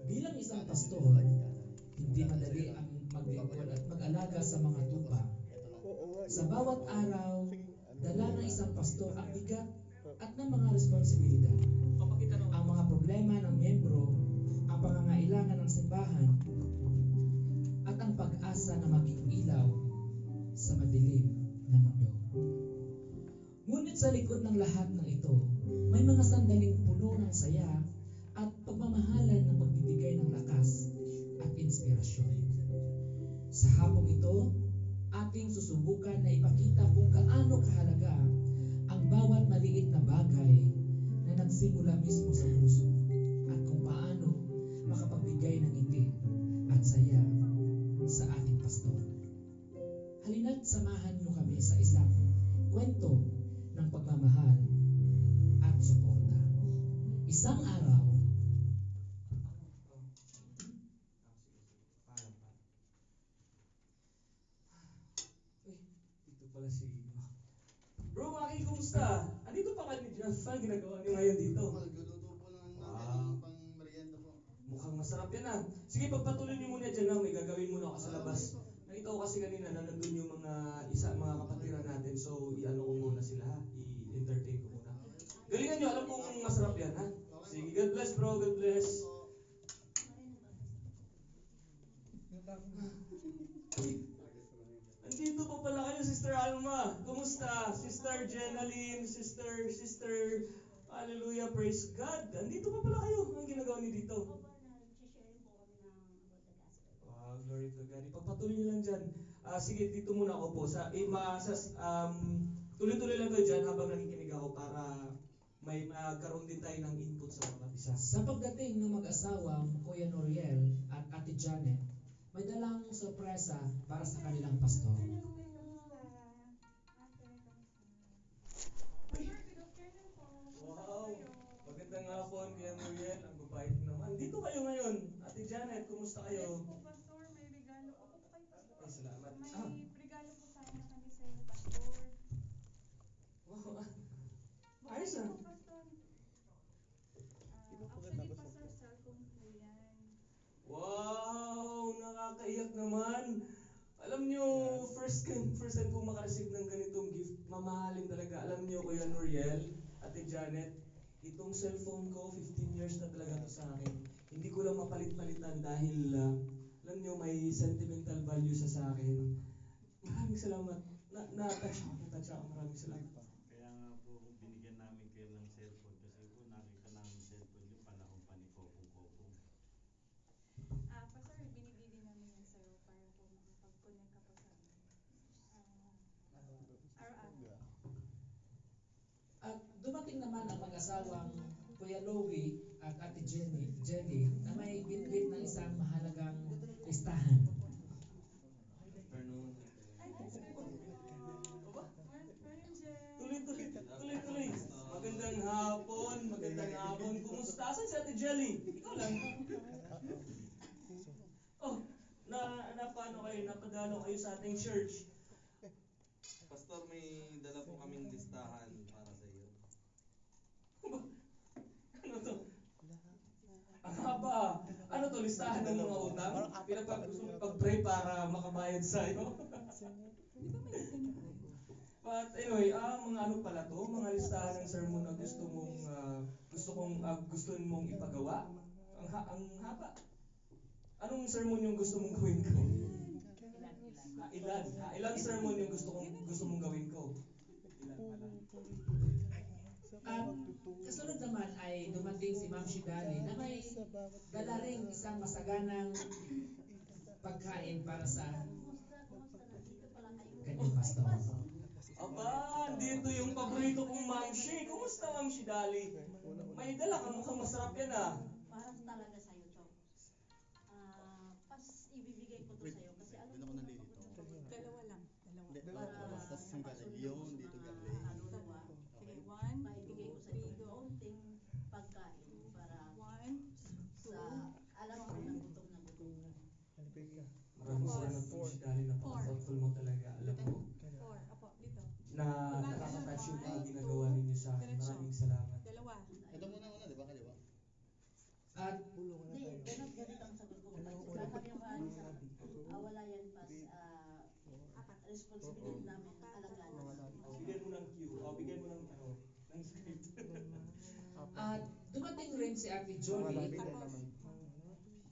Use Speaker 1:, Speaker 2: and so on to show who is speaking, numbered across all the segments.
Speaker 1: Bilang isang pastor, hindi madali ang maglingkod at mag-alaga sa mga tupa. Sa bawat araw, dala ng isang pastor ang bigat at ng mga responsibilidad. Ang mga problema ng miyembro, ang pangangailangan ng simbahan, at ang pag-asa na maging ilaw sa madilim na mundo. Ngunit sa likod ng lahat ng ito, may mga sandaling puno ng saya at pagmamahalan na pagbibigay ng lakas at inspirasyon. Sa hapong ito, ating susubukan na ipakita kung gaano kahalaga ang bawat maliit na bagay na nagsimula mismo sa puso at kung paano makapagbigay ng ngiti at saya sa ating pastor. Halina't samahan niyo kami sa isang kwento ng pagmamahal at suporta. Isang araw, dito pala si Bro, Maki, kumusta? Andito pa kayo ni Jeff. Ano ginagawa niyo ngayon dito?
Speaker 2: Magluluto po lang natin ng pang-merienda po.
Speaker 1: Mukhang masarap yan ah. Sige, pagpatuloy niyo muna dyan na. May gagawin muna ako sa labas. Nakita ko kasi kanina na nandun yung mga kapatiran natin. So, i-ano ko muna sila ha. I-entertain ko muna. Galingan niyo, alam kong masarap yan ha. Sige, God bless bro, God bless. Andito pa pala kayo, Sister Alma. Kumusta? Sister Jenaline, Sister, Hallelujah, praise God. Andito pa pala kayo. Anong ginagawa niyo dito? Wow, glory to God. Ipagpatuloy niyo lang dyan. Sige, dito muna ako po. Tuloy-tuloy lang kayo dyan habang nakikinig ako para may magkaroon din tayo ng input sa mga isa. Sa pagdating ng mag-asawang Kuya Noriel at Ate Janet, may dalang sorpresa para sa kanilang pastor. Wow! Magandang hapon, Kuya Noriel. Ang babait naman. Dito kayo ngayon. Ate Janet, kumusta kayo?
Speaker 3: Yes po, Pastor. May regalo. Opo po kayo, Pastor.
Speaker 1: Ay, salamat.
Speaker 3: May regalo po sana kami sa iyo, Pastor.
Speaker 1: Wow! Ayos ah.
Speaker 3: Po, Pastor. Actually, Pastor, cellphone po yan.
Speaker 1: Wow! Nakakaiyak naman. Alam nyo, first time po makareceive ng ganitong gift, mamahalin talaga. Alam nyo, Kuya Noriel, Ate Janet, itong cellphone ko, 15 years na talaga to sa akin. Hindi ko lang mapalit-palitan dahil, alam nyo, may sentimental value sa akin. Maraming salamat. Na-touch ako. Maraming salamat.
Speaker 4: Kaya nga po, binigyan namin kayo ng cellphone kasi po nakita namin cellphone yung panahon pa ni Kopong-Kopong.
Speaker 3: Pastor, binigay din namin yan sa iyo para po makapag-connect ka po sa amin. Araw-araw.
Speaker 1: At dumating naman ang mag-asawang Kuya Louie at Ate Jenny na may bitbit ng isang mahalagang listahan.
Speaker 3: Ay, that's good. Morning, Jen.
Speaker 1: Tuloy. Magandang hapon. Kumusta? Saan si Ate Jelly? Ikaw lang. Oh, napadalo kayo sa ating church.
Speaker 2: Pastor, may dala po kaming listahan para sa iyo.
Speaker 1: Ano to? Ang haba. Ano to? Listahan ng mga utang? Gusto mo pag-pray para makabayad sa'yo?
Speaker 3: Di ba may ganun po?
Speaker 1: But anyway, mga ano pala to? Mga listahan ng sermon na gusto mong ipagawa? Ang haba. Anong sermon yung gusto mong gawin ko? Ilan sermon yung gusto mong gawin ko? Kasunod naman ay dumating si Ma'am Shidali na may dala ring isang masaganang pagkain para sa kanyang pastor. Aba, dito yung paborito kong Ma'am Shi. Kumusta Ma'am Shidali? May dala ka, mukhang masarap yan ah.
Speaker 5: Para talaga sa'yo, Chok. Ibibigay ko to sa'yo kasi alam
Speaker 2: Doon ako nalilito.
Speaker 3: Dalawa lang.
Speaker 5: para
Speaker 2: Tapos yung galing yun, dito galing.
Speaker 5: kaluluwa.
Speaker 3: Okay, one,
Speaker 5: Maibigay ko
Speaker 3: two,
Speaker 5: sa iyo
Speaker 3: three, go.
Speaker 5: kaunting pagkain para
Speaker 3: One,
Speaker 5: sa alam mo na gutom na gutom ka.
Speaker 1: Maraming salamat po Shidali, napaka-thoughtful mo talaga. Alam mo
Speaker 3: four. Apo, dito.
Speaker 1: na nakaka-touch yung mga ginagawa ninyo sa akin. Maraming salamat.
Speaker 3: Dalawa.
Speaker 2: Ito muna, di ba? Kaliwa?
Speaker 1: si Ate Jolie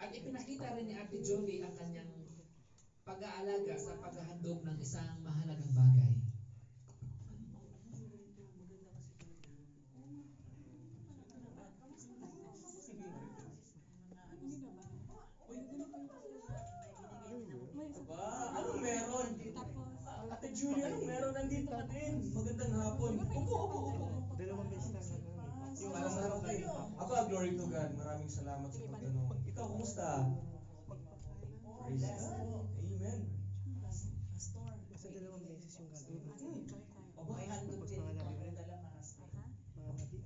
Speaker 1: at ipinakita rin ni Ate Jolie ang kanyang pag-aalaga sa paghahandog ng isang mahalagang bagay.
Speaker 6: Ba, anong meron? Ate Julie, anong meron? Nandito ka din. Magandang hapon. Upo.
Speaker 7: Dalawang beses na
Speaker 6: Yung masarap eh. Aba, glory to God. Maraming salamat sa pagtanong. Ikaw, kumusta? Praise God. Amen.
Speaker 7: Basta dalawang beses yung gagawin.
Speaker 6: Aba,
Speaker 7: Tapos mga labi ulit. Mga labi.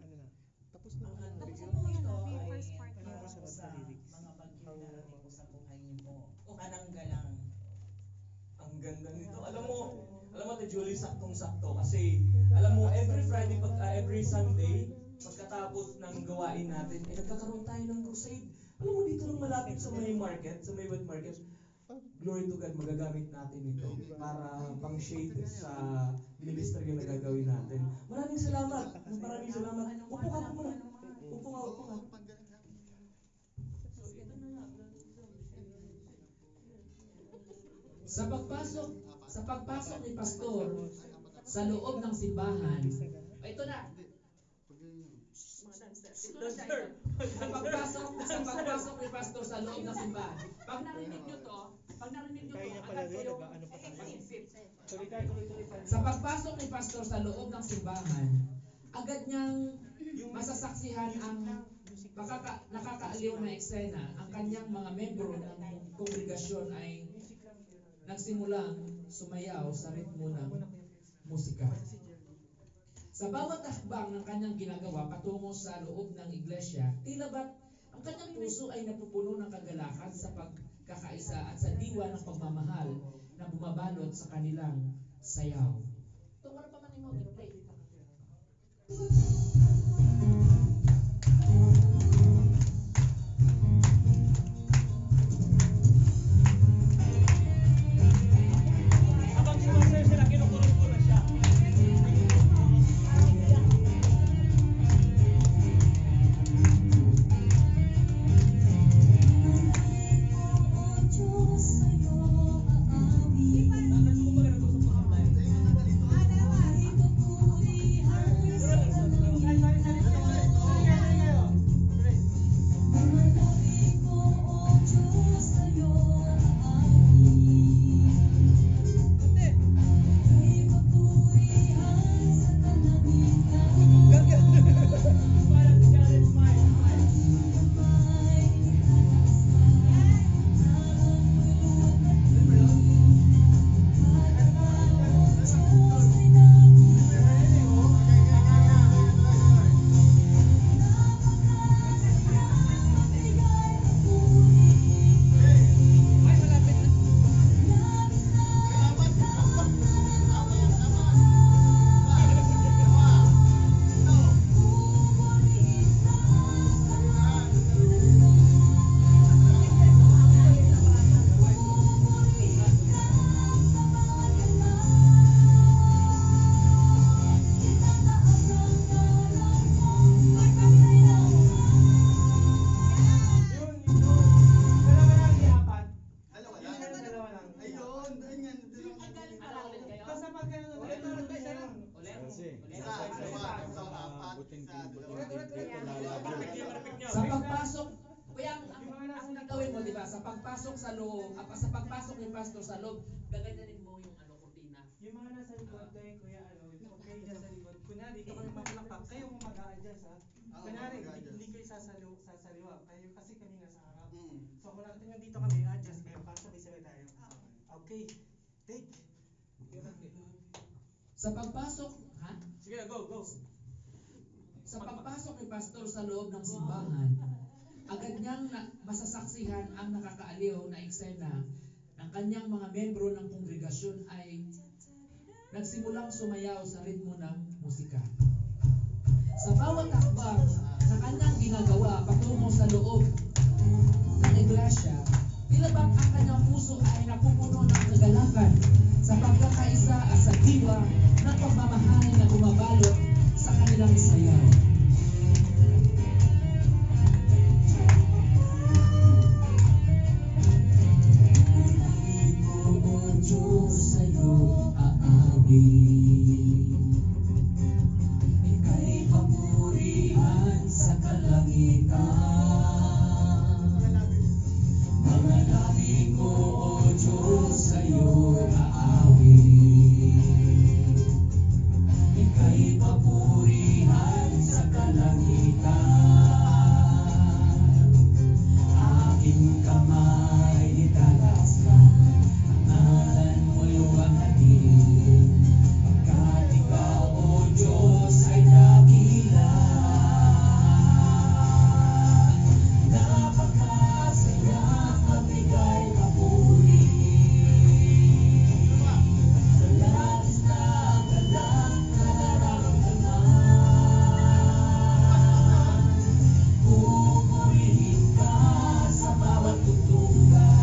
Speaker 7: Ano na? Tapos na mga labi.
Speaker 3: Tapos ang mga labi, first part
Speaker 7: Ano
Speaker 3: na.
Speaker 7: ang kasunod na lyrics?
Speaker 8: Mga bagyo darating po sa buhay niyo po. Pananggalang.
Speaker 6: ang ganda nito. Alam mo, Ate Julie, saktong-sakto. Kasi, alam mo, every Sunday, pagkatapos ng gawain natin, nagkakaroon tayo ng crusade. Alam mo, dito lang malapit sa may market, sa may wet market, glory to God, magagamit natin ito para pang-shade sa ministry na gagawin natin. Maraming salamat. Upo ka po muna. Upo ka.
Speaker 1: Sa pagpasok ni pastor sa loob ng simbahan, ito na. Sa pagpasok ni pastor sa loob ng simbahan. Pag narinig nyo to,
Speaker 7: Kaya niya pala rin, nag-ano pa kami.
Speaker 1: Sa pagpasok ni pastor sa loob ng simbahan, agad niyang masasaksihan ang nakakaaliw na eksena. Ang kanyang mga membro ng kongregasyon ay nagsimulang sumayaw sa ritmo ng musika. Sa bawat hakbang ng kanyang ginagawa patungo sa loob ng iglesia, tila ba't ang kanyang puso ay napupuno ng kagalakan sa pagkakaisa at sa diwa ng pagmamahal na bumabalot sa kanilang sayaw. Tungkol pa man mo, play.
Speaker 6: Habang sumasayo sila, kinukulong ko na siya.
Speaker 1: Sa pagpasok, kaya ang gagawin mo, di ba? Sa pagpasok sa loob, sa pagpasok ni pastor sa loob, gaganyanin mo yung kurtina.
Speaker 9: Yung mga nasa likod kayo, kuya, huwag kayo dyan sa likod. Kunwari, ikaw kami makulakpak, kayo kung mag-a-adjust ha. Kunwari, hindi kayo sasaliwa, kayo kasi kami nasa harap. So kung nakita dito kami, adjust kayo, para sabay-sabay tayo. Okay, take.
Speaker 1: Sa pagpasok, ha?
Speaker 6: Sige, go.
Speaker 1: Sa pagpasok ni pastor sa loob ng simbahan, agad niyang masasaksihan ang nakakaaliw na eksena ng kanyang mga membro ng kongregasyon ay nagsimulang sumayaw sa ritmo ng musika. Sa bawat hakbang na kanyang ginagawa patungo sa loob ng iglesia, tila bang ang kanyang puso ay napupuno ng kagalakan sa pagkakaisa at sa diwa ng pagmamahal na bumabalot sa kanilang sayaw. sa kalangitan. Mga labi ko, O Diyos, sa'yo aawit. Ika'y papurihan sa kalangitan. Aking kamay italaskan, ang ngalan mo'y wanghatin. Pagkat ikaw, O Diyos, ay dakila. Napakasaya magbigay papuri. Sa labis na galak na nararamdaman, pupurihin ka sa bawat tutugan.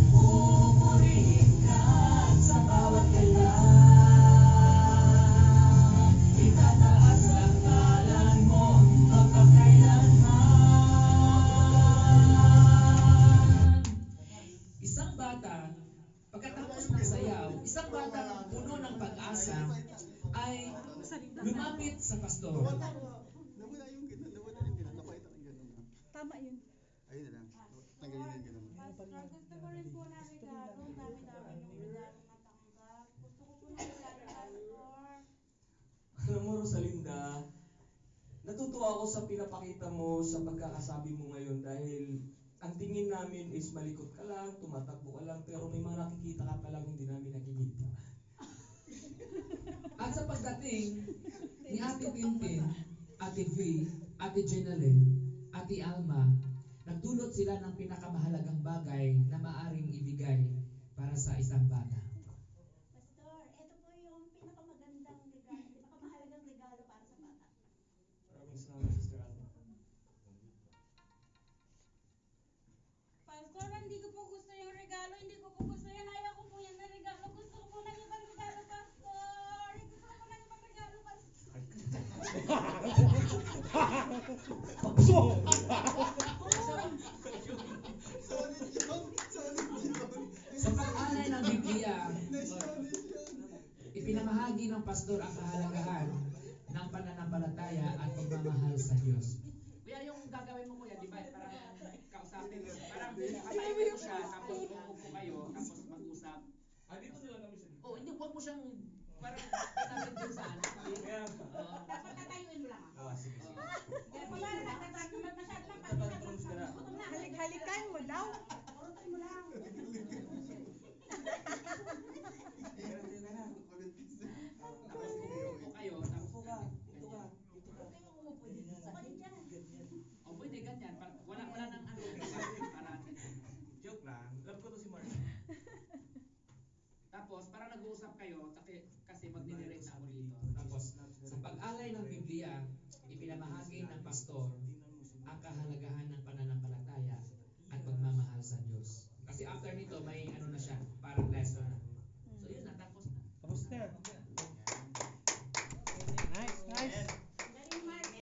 Speaker 1: Pupurihin ka sa bawat kailan. Itataas ang ngalan mo magpakailanman. Isang bata, pagkatapos ng sayaw, isang bata puno ng pag-asa ay lumapit sa pastor.
Speaker 7: Tama yun.
Speaker 10: Ayun na lang. Tanggalin yung ganun.
Speaker 3: Pastor, gusto ko rin po na regalo. Ang dami-dami ng regalo natanggap. Gusto ko po ng regalo, Pastor.
Speaker 6: Alam mo, Rosalinda, natutuwa ako sa pinapakita mo sa pagkakasabi mo ngayon dahil ang tingin namin is malikot ka lang, tumatakbo ka lang, pero may mga nakikita ka palang hindi namin nakikita.
Speaker 1: At sa pagdating ni Ate Tintin, Ate V, Ate Jenaline, Ate Alma, nagdulot sila ng pinakamahalagang bagay na maaring ibigay para sa isang bata.
Speaker 5: Pastor, ito po yung pinakamagandang regalo, pinakamahalagang regalo para sa bata.
Speaker 6: Maraming salamat, Sister Alma.
Speaker 3: Pastor, hindi ko po gusto yung regalo. Hindi ko po gusto yan. Ayaw ko po yan na regalo. Gusto ko po ng ibang regalo, Pastor. Gusto ko po ng ibang regalo, Pastor.
Speaker 1: Sa pag-alay ng Biblia, ipinamahagi ng pastor ang kahalagahan ng pananampalataya at pagmamahal sa Diyos. Kaya yung gagawin mo kuya, di ba? Parang kausapin mo. Parang katayin mo siya, tapos uupo kayo, tapos mag-usap.
Speaker 6: Dito sila kami sa dito.
Speaker 1: Oh, hindi, huwag mo siyang parang